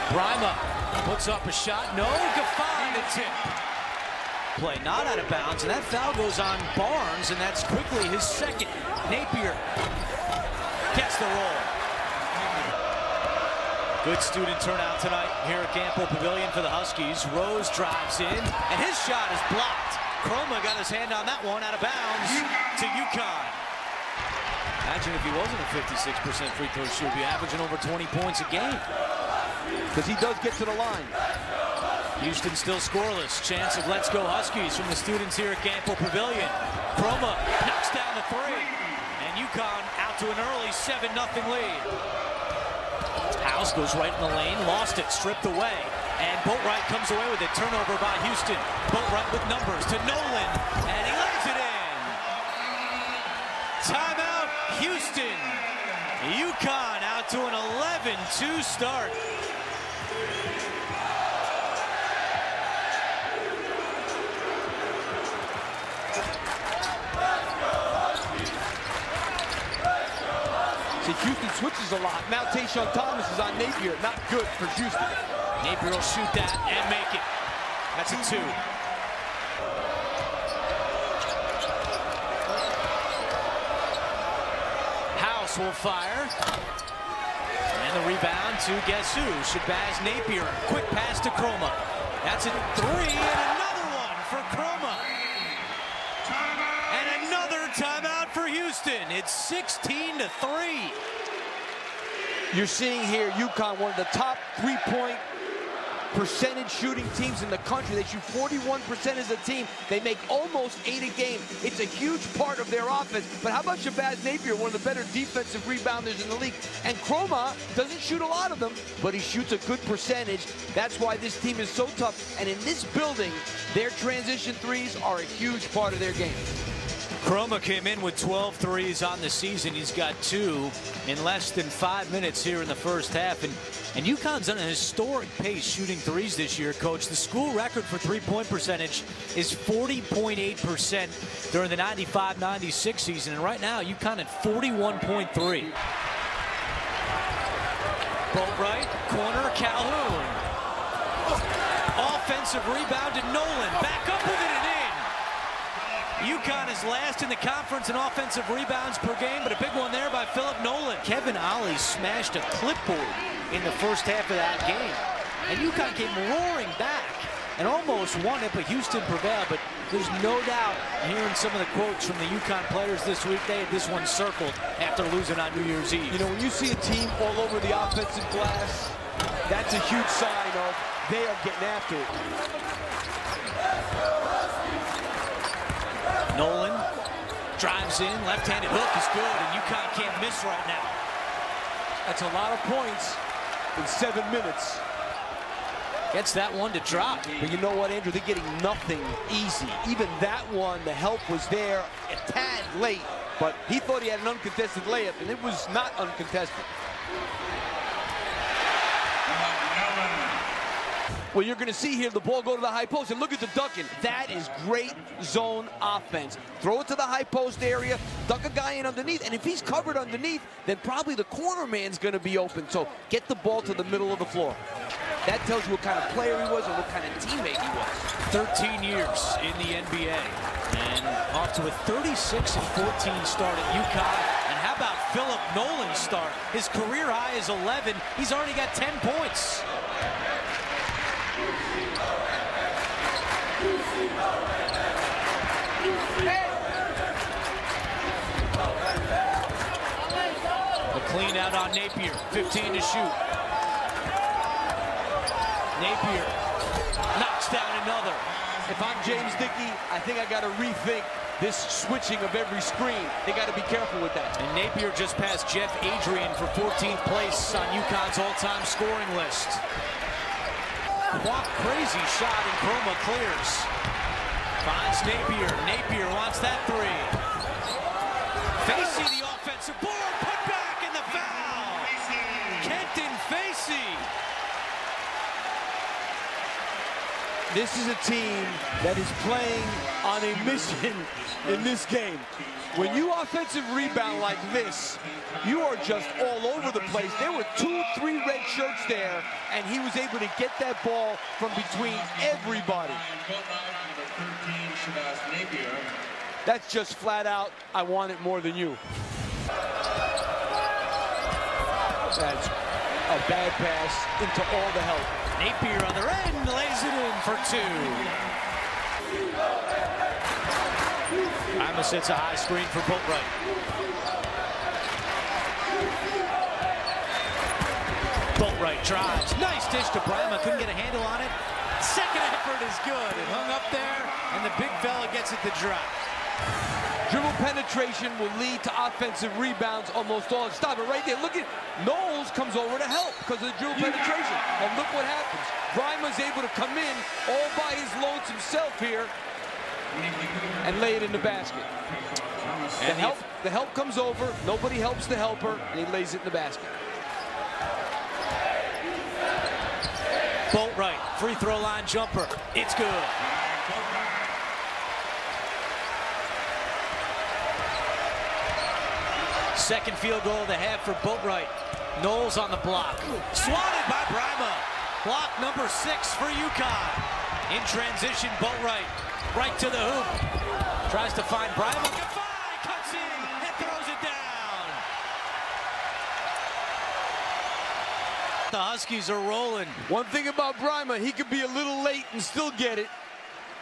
Brima puts up a shot. No, Gaffon the tip. Play not out of bounds, and that foul goes on Barnes, and that's quickly his second. Napier gets the roll. Good student turnout tonight here at Campbell Pavilion for the Huskies. Rose drives in, and his shot is blocked. Croma got his hand on that one, out of bounds to UConn. Imagine if he wasn't a 56% free throw shooter, he'd be averaging over 20 points a game. Because he does get to the line. Houston still scoreless. Chance of let's go Huskies from the students here at Campbell Pavilion. Croma knocks down the three. And UConn out to an early 7-0 lead. House goes right in the lane, lost it, stripped away. And Boatwright comes away with it. Turnover by Houston. Boatwright with numbers to Nolan. And he lays it in. Timeout, Houston. UConn out to an 11-2 start. See, Houston switches a lot. Now Tayshaun Thomas is on Napier. Not good for Houston. Napier will shoot that and make it. That's a 2. House will fire. And the rebound to guess who? Shabazz Napier. Quick pass to Croma. That's a 3 and another one for Croma. And another timeout for Houston. It's 16-3. You're seeing here UConn, one of the top three-point percentage shooting teams in the country. They shoot 41% as a team. They make almost 8 a game. It's a huge part of their offense. But how about Shabazz Napier, one of the better defensive rebounders in the league? And Croma doesn't shoot a lot of them, but he shoots a good percentage. That's why this team is so tough. And in this building, their transition threes are a huge part of their game. Croma came in with 12 threes on the season. He's got 2 in less than 5 minutes here in the first half. And UConn's on a historic pace shooting threes this year, Coach. The school record for three-point percentage is 40.8% during the 95-96 season. And right now, UConn at 41.3. Boatwright, corner, Calhoun. Offensive rebound to Nolan. Back up with it and in. UConn is last in the conference in offensive rebounds per game, but a big one there by Philip Nolan. Kevin Ollie smashed a clipboard in the first half of that game. And UConn came roaring back and almost won it, but Houston prevailed. But there's no doubt, hearing some of the quotes from the UConn players this week, they had this one circled after losing on New Year's Eve. You know, when you see a team all over the offensive glass, that's a huge sign of they are getting after it. Nolan drives in, left-handed hook is good, and UConn can't miss right now. That's a lot of points in 7 minutes. Gets that one to drop. But you know what, Andrew? They're getting nothing easy. Even that one, the help was there a tad late, but he thought he had an uncontested layup, and it was not uncontested. Well, you're going to see here the ball go to the high post, and look at the ducking. That is great zone offense. Throw it to the high post area, duck a guy in underneath, and if he's covered underneath, then probably the corner man's going to be open. So get the ball to the middle of the floor. That tells you what kind of player he was and what kind of teammate he was. 13 years in the NBA, and off to a 36-14 start at UConn. And how about Philip Nolan's start? His career high is 11. He's already got 10 points. A clean out on Napier, 15 to shoot. Napier knocks down another. If I'm James Dickey, I think I got to rethink this switching of every screen. They got to be careful with that. And Napier just passed Jeff Adrian for 14th place on UConn's all-time scoring list. Crazy shot, and Croma clears. Finds Napier. Napier wants that three. Facey, the offensive board, put back in the foul. Kenton Facey. this is a team that is playing on a mission in this game. When you offensive rebound like this, you are just all over the place. There were 2-3 red shirts there, and he was able to get that ball from between everybody. That's just flat out, I want it more than you. That's a bad pass into all the help. Napier on the end, lays it in for 2. Brima sets a high screen for Boatwright. Boatwright tries. Nice dish to Brima, couldn't get a handle on it. Second effort is good. It hung up there, and the big fella gets it to drop. Dribble penetration will lead to offensive rebounds almost all. Stop it right there. Look at Knowles comes over to help because of the dribble penetration. And look what happens. Brima's able to come in all by his lonesome self here and lay it in the basket. And the help comes over. Nobody helps the helper, and he lays it in the basket. Boatwright, free throw line jumper. It's good. Second field goal of the half for Boatwright. Knowles on the block. Swatted by Brima. Block number 6 for UConn. In transition, Boatwright. Right to the hoop. Tries to find Brima. Goodbye, cuts in and throws it down. The Huskies are rolling. One thing about Brima, he could be a little late and still get it.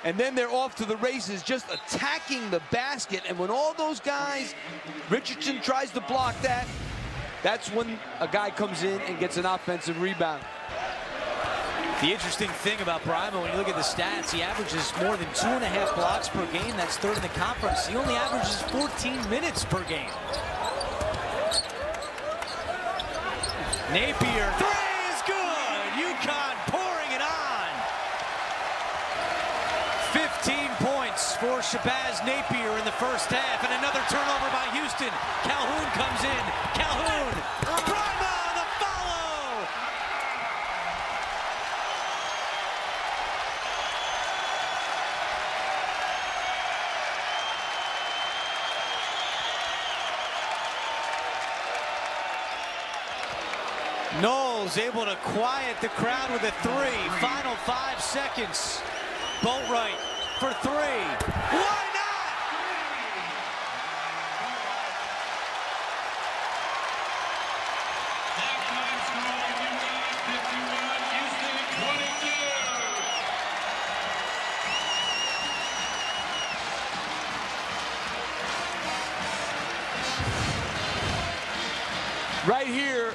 And then they're off to the races, just attacking the basket. And when all those guys, Richardson tries to block that, that's when a guy comes in and gets an offensive rebound. The interesting thing about Brima, when you look at the stats, he averages more than 2.5 blocks per game. That's third in the conference. He only averages 14 minutes per game. Napier, 3 is good. UConn pouring it on. 15 points for Shabazz Napier in the first half, and another turnover by Houston. Calhoun comes in. Calhoun, Brima, the follow. Knowles able to quiet the crowd with a 3. Final 5 seconds. Boatwright for 3. Why not? Halftime score, UConn 51, Houston 22. Right here,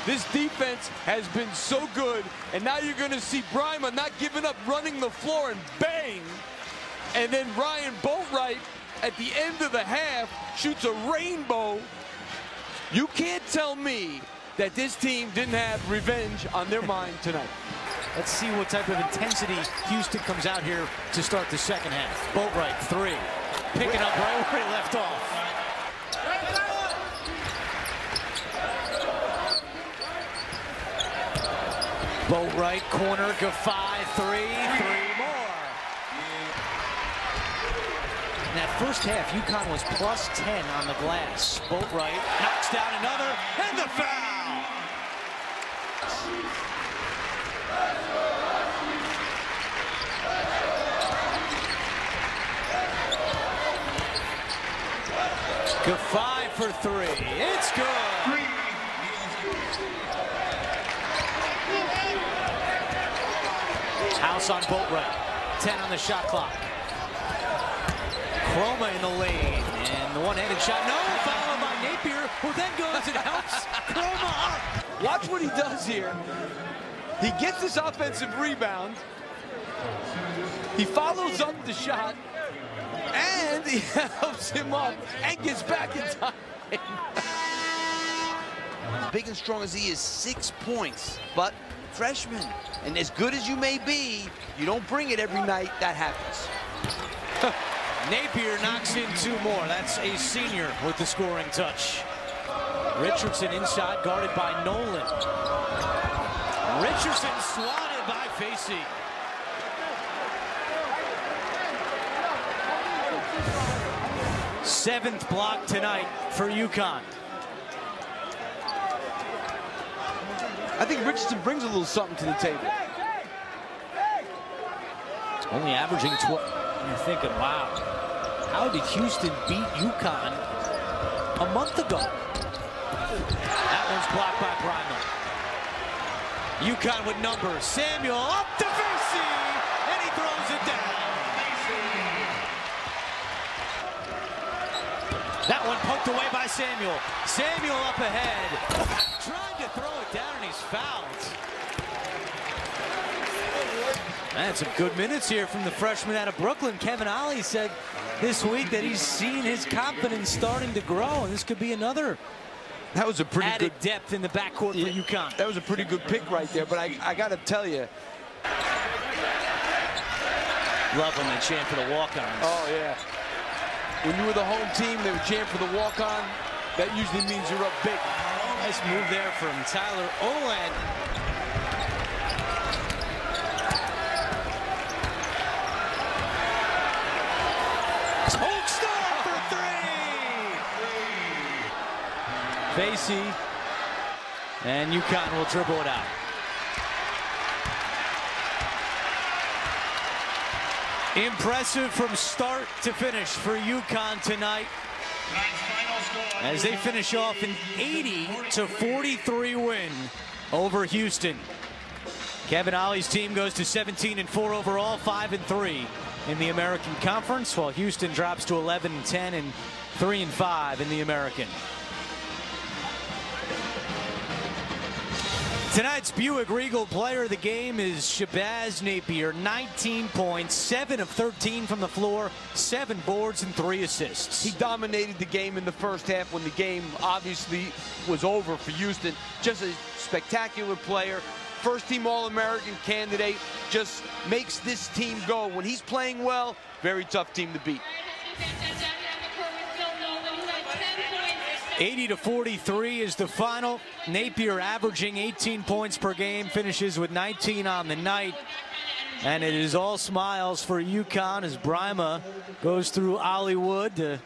this defense has been so good, and now you're going to see Brima not giving up, running the floor, and bang! And then Ryan Boatwright, at the end of the half, shoots a rainbow. You can't tell me that this team didn't have revenge on their mind tonight. Let's see what type of intensity Houston comes out here to start the second half. Boatwright, 3. Picking up right where he left off. Boatwright, corner, Gaffai, 3 more. In that first half, UConn was plus 10 on the glass. Boatwright knocks down another, and the foul! Gaffai for 3, it's good! House on Boatwright, 10 on the shot clock. Chroma in the lane, and the one-handed shot, no, followed by Napier, who then goes and helps Chroma up. Watch what he does here. He gets this offensive rebound. He follows up the shot, and he helps him up and gets back in time. Big and strong as he is, 6 points, but freshman. And as good as you may be, you don't bring it every night, that happens. Napier knocks in 2 more. That's a senior with the scoring touch. Richardson inside, guarded by Nolan. Richardson swatted by Facey. 7th block tonight for UConn. I think Richardson brings a little something to the table. Only averaging 12. You're thinking, wow, how did Houston beat UConn a month ago? That one's blocked by Bryman. UConn with numbers. Samuel up to Vasey, and he throws it down. That one poked away by Samuel. Samuel up ahead, trying to throw it down, and he's fouled. That's some good minutes here from the freshman out of Brooklyn. Kevin Ollie said this week that he's seen his confidence starting to grow, and this could be another That was a pretty added good depth in the backcourt for UConn. That was a pretty good pick right there, but I got to tell you. Love when they chant for the walk-ons. Oh, yeah. When you were the home team, they would chant for the walk-on. That usually means you're up big. Nice move there from Tyler Olad. Holster for three! Vasey, and UConn will dribble it out. Impressive from start to finish for UConn tonight, as they finish off an 80-43 win over Houston. Kevin Ollie's team goes to 17-4 overall, 5-3 in the American Conference, while Houston drops to 11-10 and 3-5 in the American. Tonight's Buick Regal player of the game is Shabazz Napier. 19 points, 7 of 13 from the floor, 7 boards and 3 assists. He dominated the game in the first half when the game obviously was over for Houston. Just a spectacular player. First team All-American candidate. Just makes this team go. When he's playing well, very tough team to beat. 80-43 is the final. Napier averaging 18 points per game, finishes with 19 on the night. And it is all smiles for UConn as Bryma goes through Hollywood to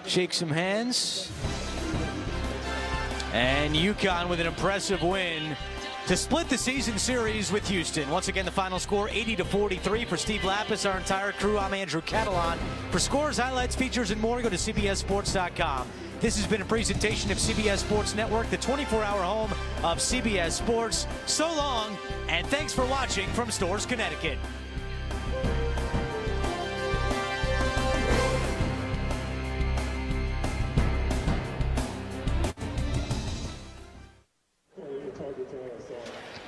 shake some hands. And UConn with an impressive win to split the season series with Houston. Once again, the final score 80-43 for Steve Lapis, our entire crew. I'm Andrew Catalan. For scores, highlights, features, and more, go to CBSSports.com. This has been a presentation of CBS Sports Network, the 24-hour home of CBS Sports. So long, and thanks for watching from Storrs, Connecticut.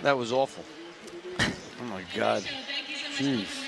That was awful. Oh, my God. Jeez.